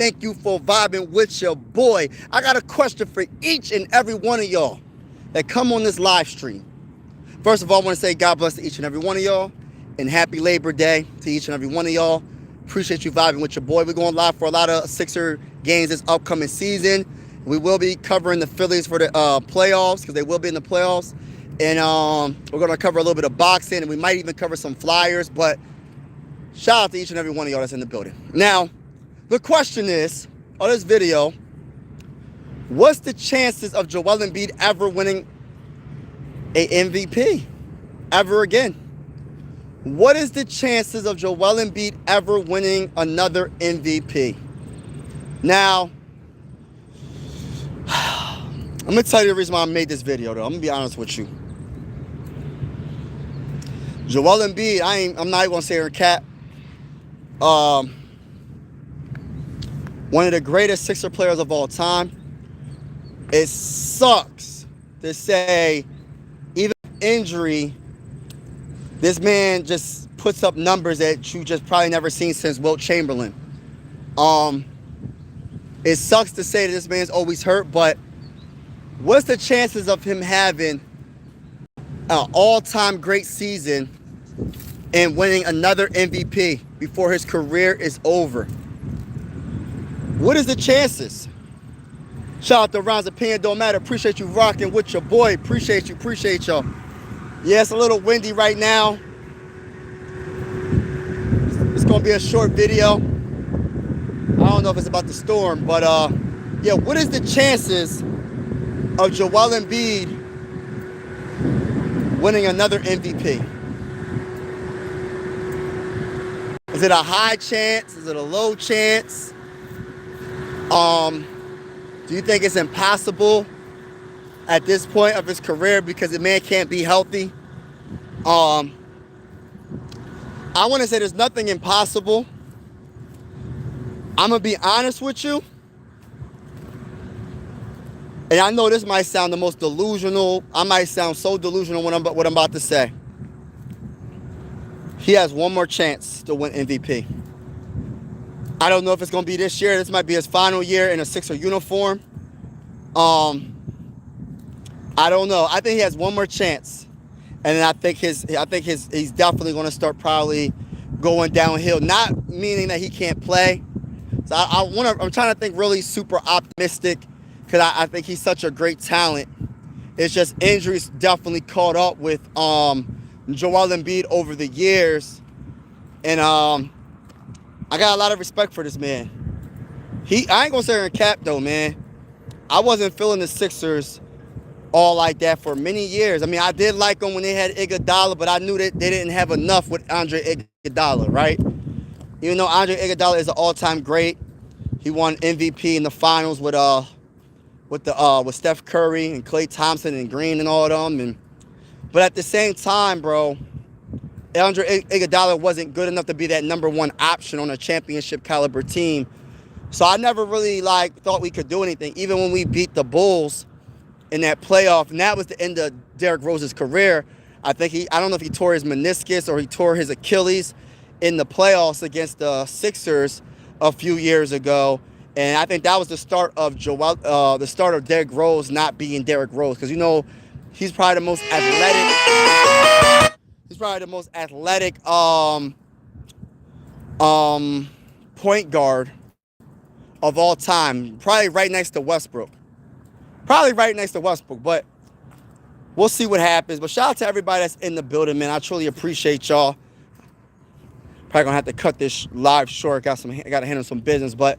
Thank you for vibing with your boy. I got a question for each and every one of y'all that come on this live stream. First of all, I want to say God bless to each and every one of y'all and happy Labor Day to each and every one of y'all. Appreciate you vibing with your boy. We're going live for a lot of Sixer games this upcoming season. We will be covering the Phillies for the playoffs because they will be in the playoffs. And we're going to cover a little bit of boxing, and we might even cover some Flyers. But shout out to each and every one of y'all that's in the building. Now, the question is, on this video, what's the chances of Joel Embiid ever winning a MVP ever again? What is the chances of Joel Embiid ever winning another MVP? Now, I'm going to tell you the reason why I made this video, though. I'm going to be honest with you. Joel Embiid, I'm not even going to say her cat. One of the greatest Sixer players of all time. It sucks to say, even injury, this man just puts up numbers that you just probably never seen since Wilt Chamberlain. It sucks to say that this man's always hurt, but what's the chances of him having an all-time great season and winning another MVP before his career is over? What is the chances? Shout out to Rounds Opinion Don't Matter. Appreciate you rocking with your boy. Appreciate y'all. Yeah, it's a little windy right now. It's gonna be a short video. I don't know if it's about the storm, but yeah, what is the chances of Joel Embiid winning another MVP? Is it a high chance? Is it a low chance? Do you think it's impossible at this point of his career because the man can't be healthy? I want to say there's nothing impossible. I'm going to be honest with you. And I know this might sound the most delusional. I might sound so delusional what I'm about to say. He has one more chance to win MVP. I don't know if it's going to be this year. This might be his final year in a Sixer uniform. I don't know. I think he has one more chance. And then I think he's definitely going to start probably going downhill. Not meaning that he can't play. So I'm trying to think really super optimistic because I think he's such a great talent. It's just injuries definitely caught up with Joel Embiid over the years. And I got a lot of respect for this man. I ain't gonna say in cap though, man. I wasn't feeling the Sixers all like that for many years. I mean, I did like them when they had Iguodala, but I knew that they didn't have enough with Andre Iguodala, right? Even though Andre Iguodala is an all-time great, he won MVP in the finals with Steph Curry and Klay Thompson and Green and all of them. But at the same time, bro, Andre Iguodala wasn't good enough to be that number one option on a championship caliber team. So I never really thought we could do anything. Even when we beat the Bulls in that playoff, and that was the end of Derrick Rose's career. I don't know if he tore his meniscus or he tore his Achilles in the playoffs against the Sixers a few years ago. And I think that was the start of Derrick Rose not being Derrick Rose. Because, he's probably the most athletic. He's probably the most athletic point guard of all time. Probably right next to Westbrook. But we'll see what happens. But shout out to everybody that's in the building, man. I truly appreciate y'all. Probably gonna have to cut this live short. I gotta handle some business. But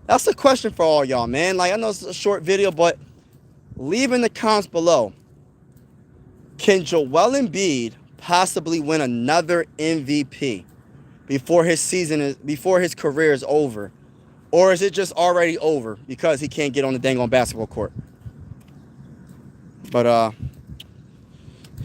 that's the question for all y'all, man. I know it's a short video, but leave in the comments below. Can Joel Embiid possibly win another MVP before his career is over? Or is it just already over because he can't get on the dang on basketball court? But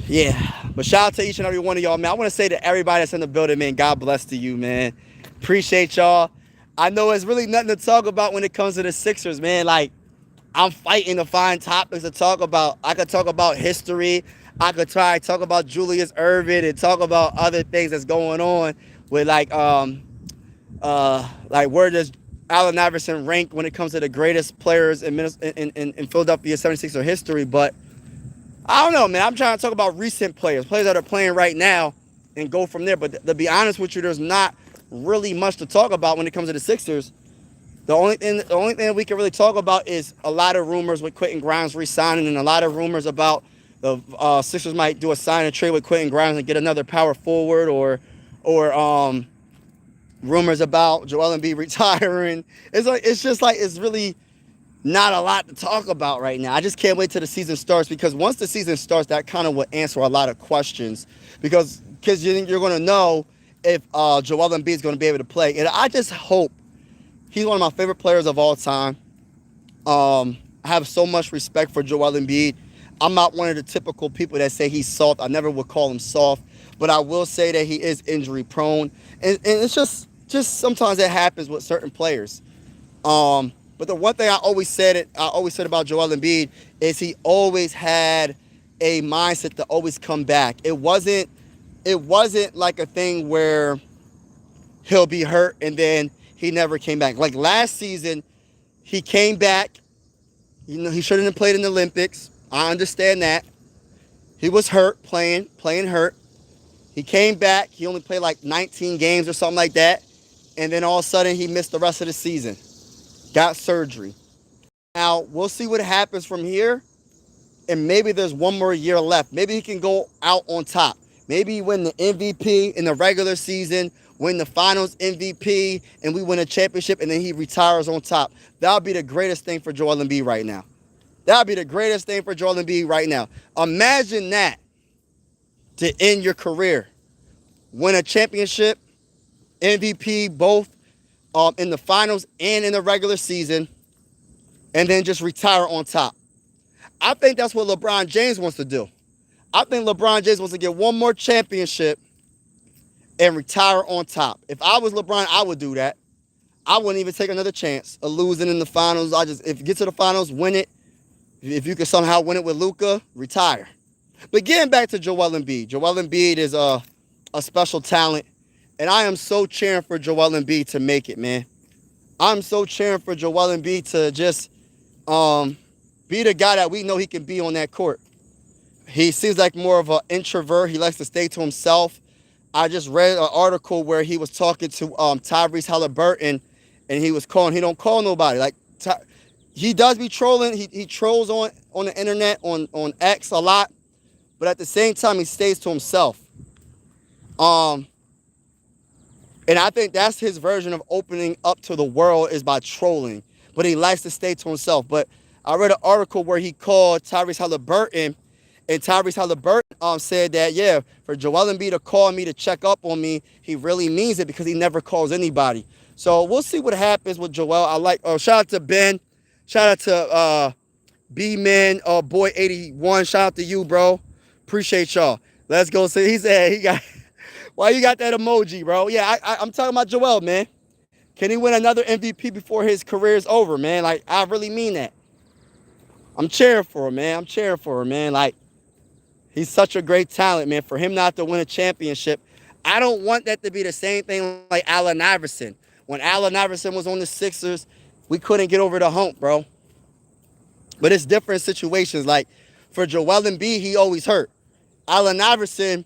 yeah. But shout out to each and every one of y'all, man. I want to say to everybody that's in the building, man, God bless to you, man. Appreciate y'all. I know it's really nothing to talk about when it comes to the Sixers, man. I'm fighting to find topics to talk about. I could talk about history. I could try to talk about Julius Erving and talk about other things that's going on with where does Allen Iverson ranked when it comes to the greatest players in Philadelphia 76er history, but I don't know, man. I'm trying to talk about recent players that are playing right now, and go from there. But to be honest with you, there's not really much to talk about when it comes to the Sixers. The only thing we can really talk about is a lot of rumors with Quentin Grimes re-signing, and a lot of rumors about the Sixers might do a sign and trade with Quentin Grimes and get another power forward, or rumors about Joel Embiid retiring. It's really not a lot to talk about right now. I just can't wait till the season starts, because once the season starts, that kind of will answer a lot of questions, because you're going to know if Joel Embiid is going to be able to play. And I just hope. He's one of my favorite players of all time. I have so much respect for Joel Embiid. I'm not one of the typical people that say he's soft. I never would call him soft, but I will say that he is injury prone, and it's just sometimes it happens with certain players. But the one thing I always said about Joel Embiid is he always had a mindset to always come back. It wasn't like a thing where he'll be hurt and then he never came back. Like last season, he came back. He shouldn't have played in the Olympics. I understand that. He was hurt, playing hurt. He came back. He only played like 19 games or something like that. And then all of a sudden, he missed the rest of the season. Got surgery. Now, we'll see what happens from here. And maybe there's one more year left. Maybe he can go out on top. Maybe he win the MVP in the regular season, win the finals MVP, and we win a championship, and then he retires on top. That would be the greatest thing for Joel Embiid right now. That would be the greatest thing for Joel Embiid right now. Imagine that to end your career. Win a championship, MVP, both in the finals and in the regular season, and then just retire on top. I think that's what LeBron James wants to do. I think LeBron James wants to get one more championship and retire on top. If I was LeBron, I would do that. I wouldn't even take another chance of losing in the finals. If you get to the finals, win it. If you can somehow win it with Luka, retire. But getting back to Joel Embiid. Joel Embiid is a special talent. And I am so cheering for Joel Embiid to make it, man. I'm so cheering for Joel Embiid to just be the guy that we know he can be on that court. He seems like more of an introvert. He likes to stay to himself. I just read an article where he was talking to Tyrese Halliburton, and he don't call nobody. Like he does be trolling. He trolls on the internet, on X a lot, but at the same time he stays to himself. And I think that's his version of opening up to the world, is by trolling. But he likes to stay to himself. But I read an article where he called Tyrese Halliburton. And Tyrese Halliburton said that, yeah, for Joel Embiid to call me to check up on me, he really means it, because he never calls anybody. So we'll see what happens with Joel. Shout out to Ben. Shout out to B-Man, Boy 81. Shout out to you, bro. Appreciate y'all. Let's go see. He said, why you got that emoji, bro? Yeah, I'm talking about Joel, man. Can he win another MVP before his career is over, man? Like, I really mean that. I'm cheering for him, man. Like, he's such a great talent, man. For him not to win a championship, I don't want that to be the same thing like Allen Iverson. When Allen Iverson was on the Sixers, we couldn't get over the hump, bro. But it's different situations. Like, for Joel Embiid, he always hurt. Allen Iverson,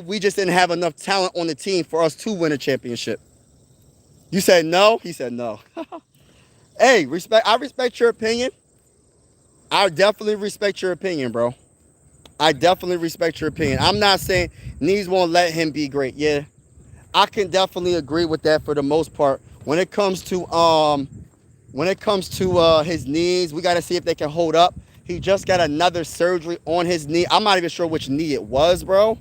we just didn't have enough talent on the team for us to win a championship. You said no? He said no. Hey, I respect your opinion. I definitely respect your opinion, bro. I definitely respect your opinion. I'm not saying knees won't let him be great. Yeah, I can definitely agree with that for the most part. When it comes to his knees, we got to see if they can hold up. He just got another surgery on his knee. I'm not even sure which knee it was, bro.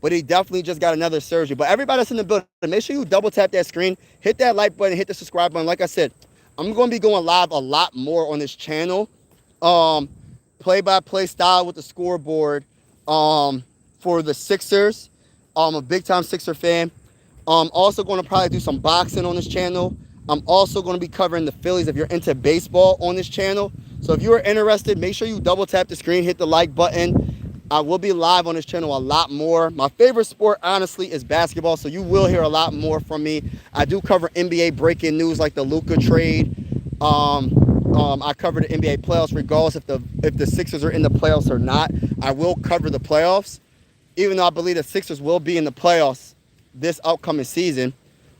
But he definitely just got another surgery. But everybody that's in the building, make sure you double tap that screen, hit that like button, hit the subscribe button. Like I said, I'm going to be going live a lot more on this channel. Play-by-play style with the scoreboard for the Sixers. I'm a big-time Sixer fan. I'm also going to probably do some boxing on this channel. I'm also going to be covering the Phillies if you're into baseball on this channel. So if you are interested, make sure you double tap the screen, hit the like button. I will be live on this channel a lot more. My favorite sport, honestly, is basketball, so you will hear a lot more from me. I do cover NBA breaking news like the Luka trade. I cover the NBA playoffs regardless if the Sixers are in the playoffs or not. I will cover the playoffs, even though I believe the Sixers will be in the playoffs this upcoming season.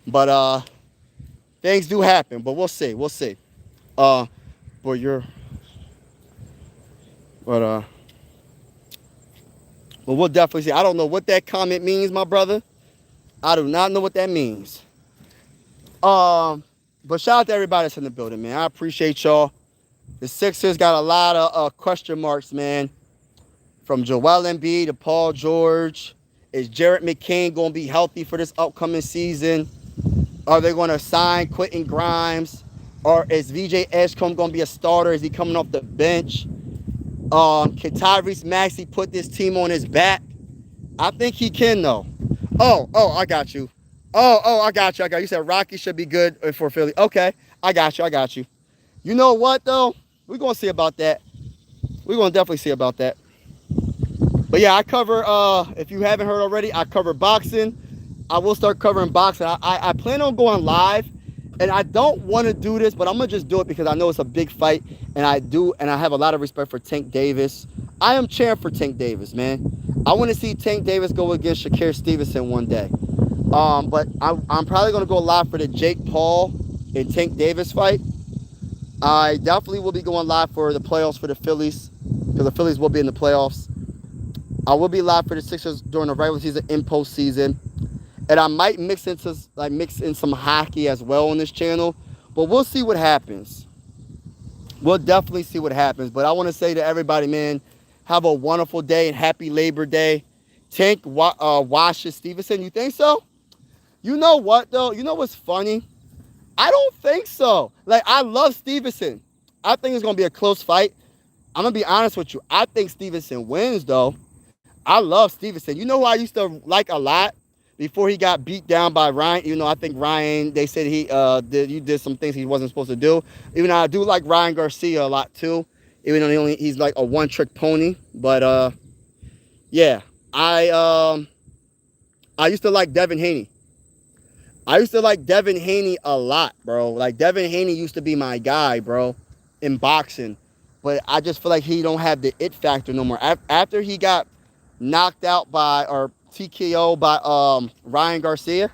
But things do happen, but we'll see. We'll see. But you're but we'll definitely see. I don't know what that comment means, my brother. I do not know what that means. But shout out to everybody that's in the building, man. I appreciate y'all. The Sixers got a lot of question marks, man. From Joel Embiid to Paul George. Is Jarrett McCain going to be healthy for this upcoming season? Are they going to sign Quentin Grimes? Or is VJ Edgecombe going to be a starter? Is he coming off the bench? Can Tyrese Maxey put this team on his back? I think he can, though. Oh, I got you. I got you. You said Rocky should be good for Philly. Okay, I got you. You know what, though? We're going to see about that. We're going to definitely see about that. But yeah, I cover, if you haven't heard already, I cover boxing. I will start covering boxing. I plan on going live, and I don't want to do this, but I'm going to just do it because I know it's a big fight, and I have a lot of respect for Tank Davis. I am cheering for Tank Davis, man. I want to see Tank Davis go against Shakir Stevenson one day. But I'm probably going to go live for the Jake Paul and Tank Davis fight. I definitely will be going live for the playoffs for the Phillies, because the Phillies will be in the playoffs. I will be live for the Sixers during the regular season and postseason. And I might mix in some hockey as well on this channel. But we'll see what happens. We'll definitely see what happens. But I want to say to everybody, man, have a wonderful day and happy Labor Day. Tank washes Stevenson. You think so? You know what, though? You know what's funny? I don't think so. Like, I love Stevenson. I think it's going to be a close fight. I'm going to be honest with you. I think Stevenson wins, though. I love Stevenson. You know who I used to like a lot before he got beat down by Ryan? Even though I think Ryan, they said he did some things he wasn't supposed to do. Even though I do like Ryan Garcia a lot too. Even though he's like a one-trick pony. But yeah, I used to like Devin Haney. I used to like Devin Haney a lot, bro. Like, Devin Haney used to be my guy, bro, in boxing. But I just feel like he don't have the it factor no more. After he got knocked out by, or TKO by Ryan Garcia,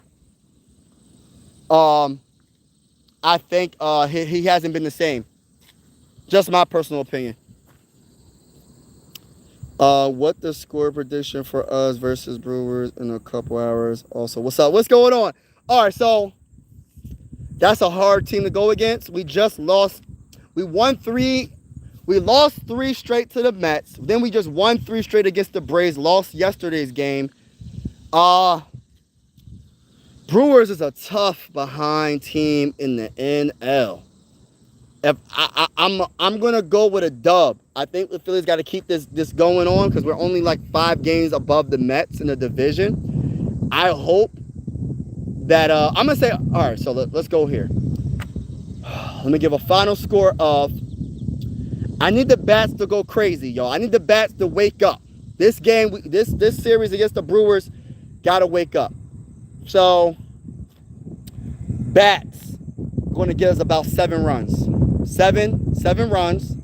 I think he hasn't been the same. Just my personal opinion. What the score prediction for us versus Brewers in a couple hours? Also, what's up? What's going on? All right, so that's a hard team to go against. We just lost. We lost 3 straight to the Mets. Then we just won 3 straight against the Braves. Lost yesterday's game. Brewers is a tough behind team in the NL. If I'm gonna go with a dub. I think the Phillies got to keep this going on because we're only like 5 games above the Mets in the division. I hope that I'm gonna say, all right. So let's go here. Let me give a final score of. I need the bats to go crazy, y'all. I need the bats to wake up. This game, this series against the Brewers, gotta wake up. So, bats going to get us about 7 runs. 7 runs.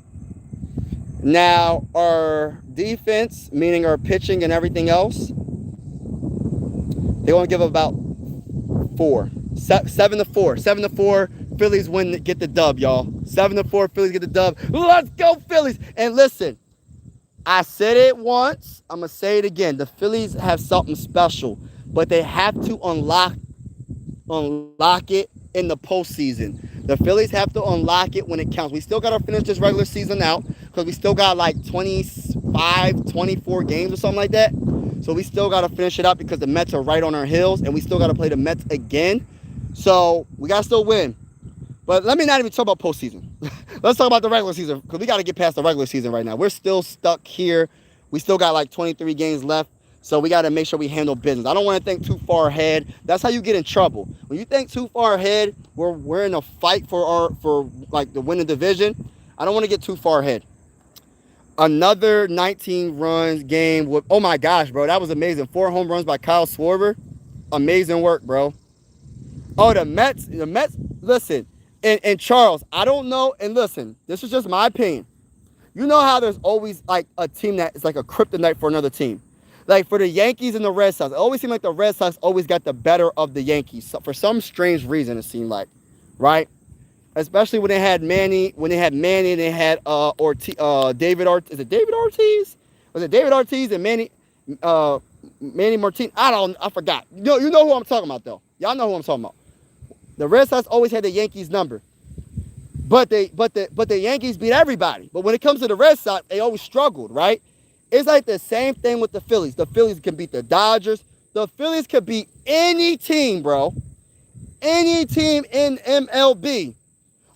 Now, our defense, meaning our pitching and everything else, they're going to give about 4. 7-4. 7-4. Phillies win, get the dub, y'all. 7-4. Phillies get the dub. Let's go, Phillies. And listen, I said it once. I'm going to say it again. The Phillies have something special, but they have to unlock it in the postseason. The Phillies have to unlock it when it counts. We still got to finish this regular season out because we still got like 25, 24 games or something like that. So we still got to finish it up because the Mets are right on our heels, and we still got to play the Mets again. So we got to still win. But let me not even talk about postseason. Let's talk about the regular season because we got to get past the regular season right now. We're still stuck here. We still got like 23 games left. So we got to make sure we handle business. I don't want to think too far ahead. That's how you get in trouble. When you think too far ahead, we're in a fight for like the winning division. I don't want to get too far ahead. Another 19 runs game with, oh my gosh, bro, that was amazing. 4 home runs by Kyle Schwarber. Amazing work, bro. Oh, the Mets, listen, and Charles, I don't know, and listen, this is just my opinion. You know how there's always like a team that is like a kryptonite for another team. Like for the Yankees and the Red Sox, it always seemed like the Red Sox always got the better of the Yankees. So for some strange reason, it seemed like, right? Especially when they had Manny, they had David Ortiz. Is it David Ortiz? Was it David Ortiz and Manny Martinez? I forgot. You know who I'm talking about though. Y'all know who I'm talking about. The Red Sox always had the Yankees number. But the Yankees beat everybody. But when it comes to the Red Sox, they always struggled, right? It's like the same thing with the Phillies. The Phillies can beat the Dodgers. The Phillies can beat any team, bro. Any team in MLB.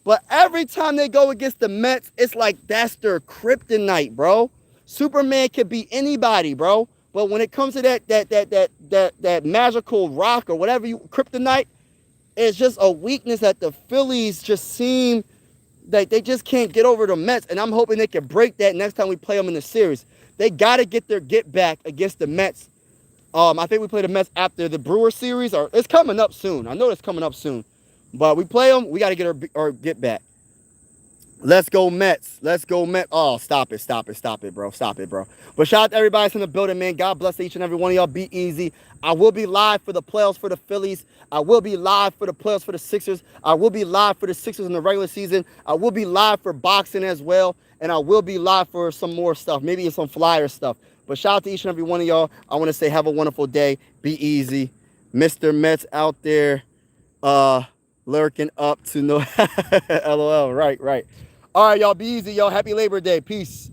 But every time they go against the Mets, it's like that's their kryptonite, bro. Superman can beat anybody, bro. But when it comes to that magical rock or whatever kryptonite, it's just a weakness that the Phillies just seem like they just can't get over the Mets. And I'm hoping they can break that next time we play them in the series. They got to get their get back against the Mets. I think we play the Mets after the Brewers series, or it's coming up soon. I know it's coming up soon. But we play them, we got to get our get back. Let's go Mets. Let's go Mets. Oh, stop it, bro. Stop it, bro. But shout out to everybody that's in the building, man. God bless each and every one of y'all. Be easy. I will be live for the playoffs for the Phillies. I will be live for the playoffs for the Sixers. I will be live for the Sixers in the regular season. I will be live for boxing as well. And I will be live for some more stuff, maybe some flyer stuff. But shout out to each and every one of y'all. I want to say have a wonderful day. Be easy. Mr. Mets out there lurking up to no LOL. Right. All right, y'all. Be easy, y'all. Happy Labor Day. Peace.